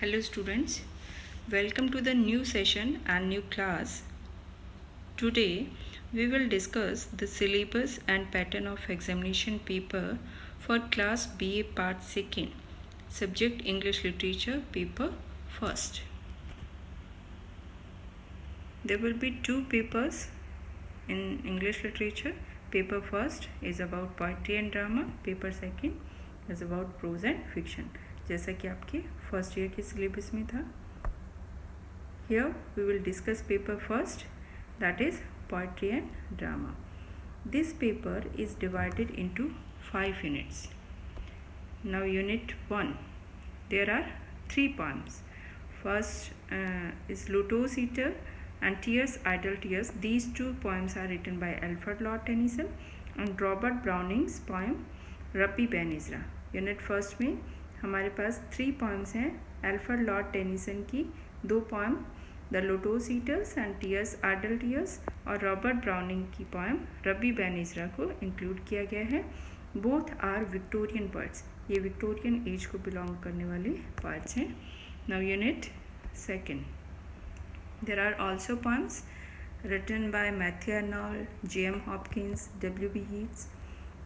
Hello students, welcome to the new session and new class. Today we will discuss the syllabus and pattern of examination paper for class BA part 2nd, subject English literature paper 1st. There will be two papers in English literature. Paper 1st is about poetry and drama, paper 2nd is about prose and fiction. जैसा कि आपके first year के syllabus में था. Here we will discuss paper 1st, that is poetry and drama. This paper is divided into 5 units. Now unit 1, there are 3 poems. First is Luto's Eater and Tears, Idle Tears. These two poems are written by Alfred Lord Tennyson and Robert Browning's poem Rabbi Ben Ezra. Unit 1st में हमारे पास 3 poems हैं. Alfred Lord Tennyson की 2 poem the lotos eaters and tears idle tears और Robert Browning की poem Rabbi Ben Ezra को include किया गया है. Both are Victorian poets. ये विक्टोरियन एज को बिलोंग करने वाले पोइट्स हैं. Now unit 2, there are also poems written by Matthew Arnold, J.M. Hopkins, W.B. yeats.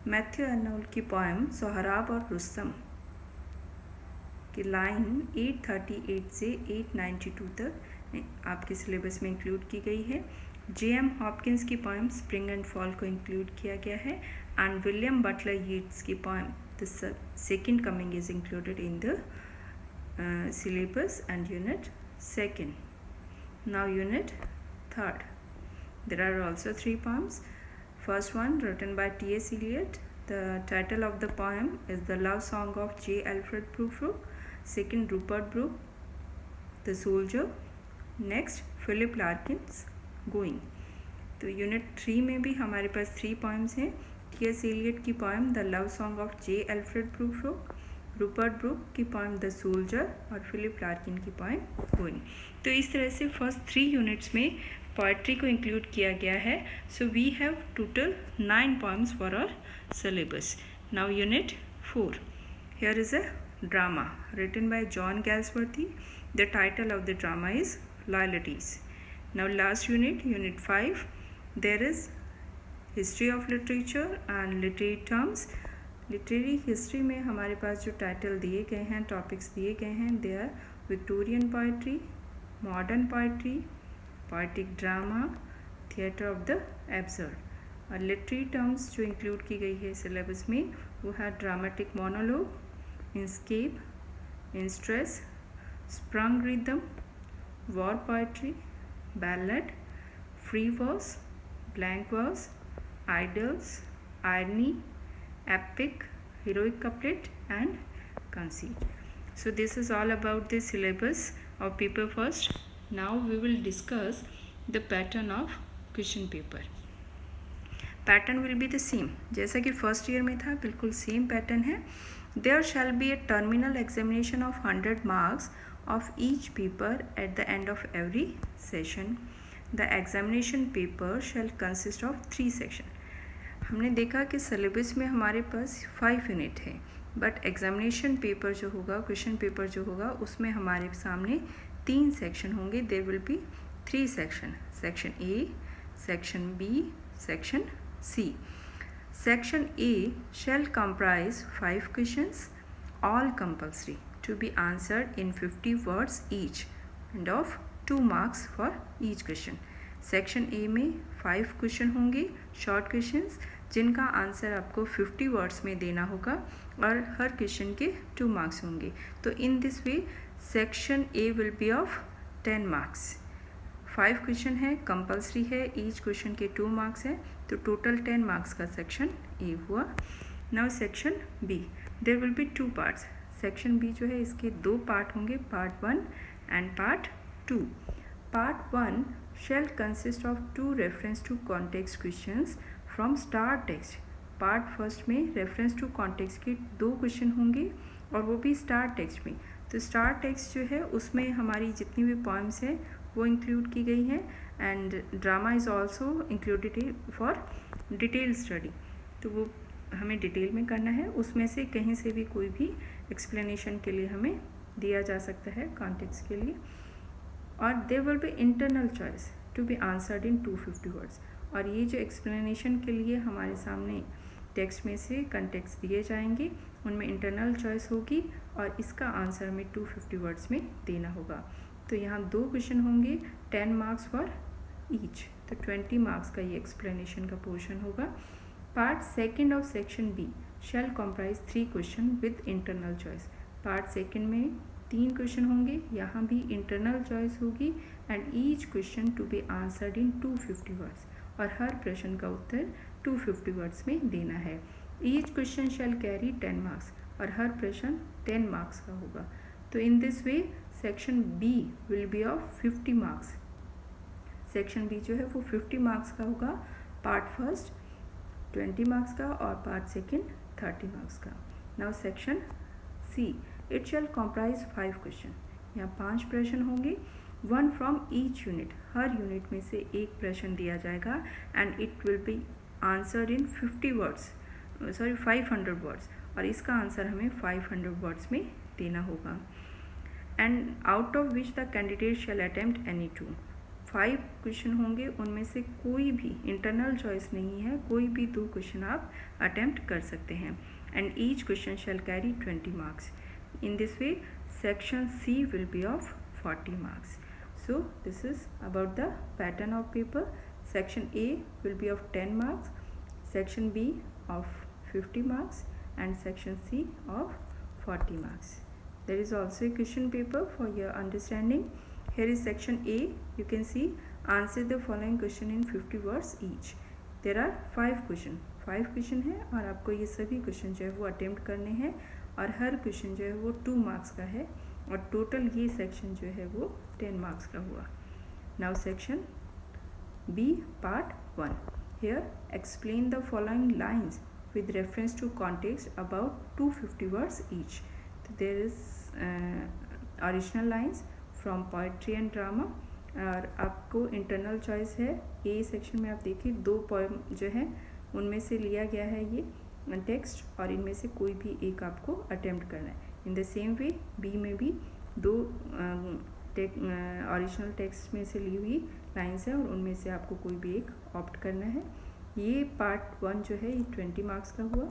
Matthew Arnold की poem सोहराब और रुस्तम की लाइन 838 से 892 तक आपके सिलेबस में इंक्लूड की गई है. J.M. हॉपकिंस की पोएम स्प्रिंग एंड फॉल को इंक्लूड किया गया है एंड विलियम बटलर यीट्स की poem the second coming is included in the syllabus and unit 2. Now unit 3, there are also 3 poems. First one written by T.S. Eliot. The title of the poem is The Love Song of J. Alfred Prufrock. Second, Rupert Brooke, The Soldier. Next, Philip Larkin's Going. तो unit 3 में भी हमारे पास 3 poems हैं. T.S. Eliot की poem The Love Song of J. Alfred Prufrock, Rupert Brooke की poem The Soldier और Philip Larkin की poem Going. तो इस तरह से फर्स्ट 3 यूनिट्स में पोएट्री को इंक्लूड किया गया है. So we have total 9 poems for our syllabus. Now unit 4, here is a drama written by John Galsworthy. The title of the drama is Loyalties. Now last unit, unit 5, there is history of literature and literary terms. Literary history में हमारे पास जो title दिए गए हैं, topics दिए गए हैं, they are Victorian poetry, modern poetry, poetic drama, theatre of the absurd. और लिटरेरी टर्म्स जो इंक्लूड की गई है सिलेबस में वो है dramatic monologue, inscape, instress, sprung rhythm, war poetry, ballad, free verse, blank verse, idylls, irony, epic, heroic couplet and conceit. So this is all about the syllabus of paper 1st. Now we will discuss the pattern of question paper. Pattern will be the same जैसा कि first year में था, बिल्कुल same pattern है. There shall be a terminal examination of 100 marks of each paper at the end of every session. The examination paper shall consist of 3 sections. हमने देखा कि syllabus में हमारे पास 5 यूनिट है, बट एग्जामिनेशन पेपर जो होगा, question paper जो होगा, उसमें हमारे सामने 3 सेक्शन होंगे. There will be 3 section, section A, section B, section C. Section A shall comprise 5 questions, all compulsory, to be answered in 50 words each and of 2 marks for each question. Section A में 5 question होंगे, short questions, जिनका answer आपको 50 words में देना होगा और हर question के 2 marks होंगे. तो in this way section A will be of 10 marks. 5 question है, कंपल्सरी है, ईच क्वेश्चन के 2 मार्क्स है, तो टोटल 10 मार्क्स का सेक्शन ए हुआ. Now section B, there will be 2 parts. Section B जो है इसके 2 पार्ट होंगे, part 1 and part 2. Part 1 shall consist of 2 reference to context questions from star text. Part first में reference to context के 2 question होंगे और वो भी स्टार टेक्स्ट में. तो स्टार टेक्स्ट जो है उसमें हमारी जितनी भी पोएम्स हैं वो इंक्लूड की गई हैं and drama is also included for detail study. तो वो हमें डिटेल में करना है, उसमें से कहीं से भी कोई भी एक्सप्लेनेशन के लिए हमें दिया जा सकता है कॉन्टेक्स्ट के लिए। और there will be internal choice to be answered in 250 words. और ये जो एक्सप्लेनेशन के लिए हमारे सामने टेक्स्ट में से कंटेक्स्ट दिए जाएंगे, उनमें इंटरनल चॉइस होगी और इसका आंसर हमें 250 वर्ड्स में देना होगा। तो यहाँ 2 क्वेश्चन होंगे, 10 मार्क्स फॉर ईच, तो 20 मार्क्स का ये एक्सप्लेनेशन का पोर्शन होगा। Part second of section B shall comprise 3 question with internal choice. Part second में 3 क्वेश्चन होंगे, यहाँ भी इंटरनल चॉइस होगी and each question to be answered in 250 words, और हर प्रश्न का उत्तर 250 वर्ड्स में देना है। Each question shall carry 10 marks, और हर प्रश्न 10 मार्क्स का होगा। तो in this way section B will be of 50 marks. Section B जो है वो 50 मार्क्स का होगा, पार्ट फर्स्ट 20 मार्क्स का और पार्ट सेकेंड 30 मार्क्स का। Now section C, it shall comprise 5 question. यहाँ 5 प्रश्न होंगे, 1 फ्रॉम ईच यूनिट, हर यूनिट में से एक प्रश्न दिया जाएगा and it will be answered in 500 words, और इसका आंसर हमें 500 वर्ड्स में देना होगा। And out of which the candidate shall attempt any 2। 5 question होंगे, उनमें से कोई भी इंटरनल चॉइस नहीं है, कोई भी 2 क्वेश्चन आप अटेम्प्ट कर सकते हैं। And each question shall carry 20 marks. In this way section C will be of 40 marks. So this is about the pattern of paper. Section A will be of 10 marks, section B of 50 marks and section C of 40 marks. There is also a question paper for your understanding. Here is section A. You can see answer the following question in 50 words each. There are 5 question है और आपको ये सभी question जो है वो attempt करने हैं और हर क्वेश्चन जो है वो 2 मार्क्स का है और टोटल ये सेक्शन जो है वो 10 मार्क्स का हुआ. Now section B part 1. Here explain the following lines with reference to context about 250 words each. So there is original lines from poetry and drama. और आपको इंटरनल चॉइस है. ए सेक्शन में आप देखिए 2 पोएम जो है उनमें से लिया गया है ये टेक्स्ट और इनमें से कोई भी एक आपको अटेम्प्ट करना है. In the same way B में भी 2 ओरिजिनल टेक्स्ट में से ली हुई लाइन्स हैं और उनमें से आपको कोई भी एक ऑप्ट करना है. ये पार्ट 1 जो है ये 20 मार्क्स का हुआ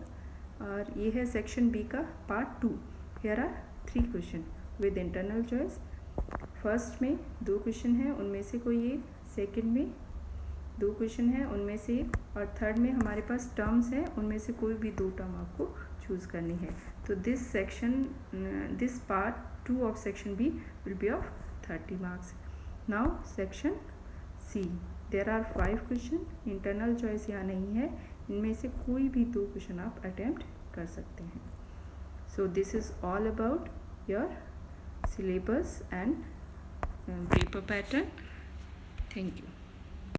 और ये है सेक्शन बी का part 2. Here are 3 question with internal choice. First में 2 क्वेश्चन हैं उनमें से कोई एक, सेकंड में 2 क्वेश्चन हैं उनमें से एक और थर्ड में हमारे पास टर्म्स हैं उनमें से कोई भी 2 टर्म आपको चूज़ करनी है. तो this part 2 of section B will be of 30 marks. Now section C, there are 5 question. Internal choice यहाँ नहीं है, इनमें से कोई भी 2 क्वेश्चन आप अटेम्प्ट कर सकते हैं. So this is all about your syllabus and paper pattern. Thank you.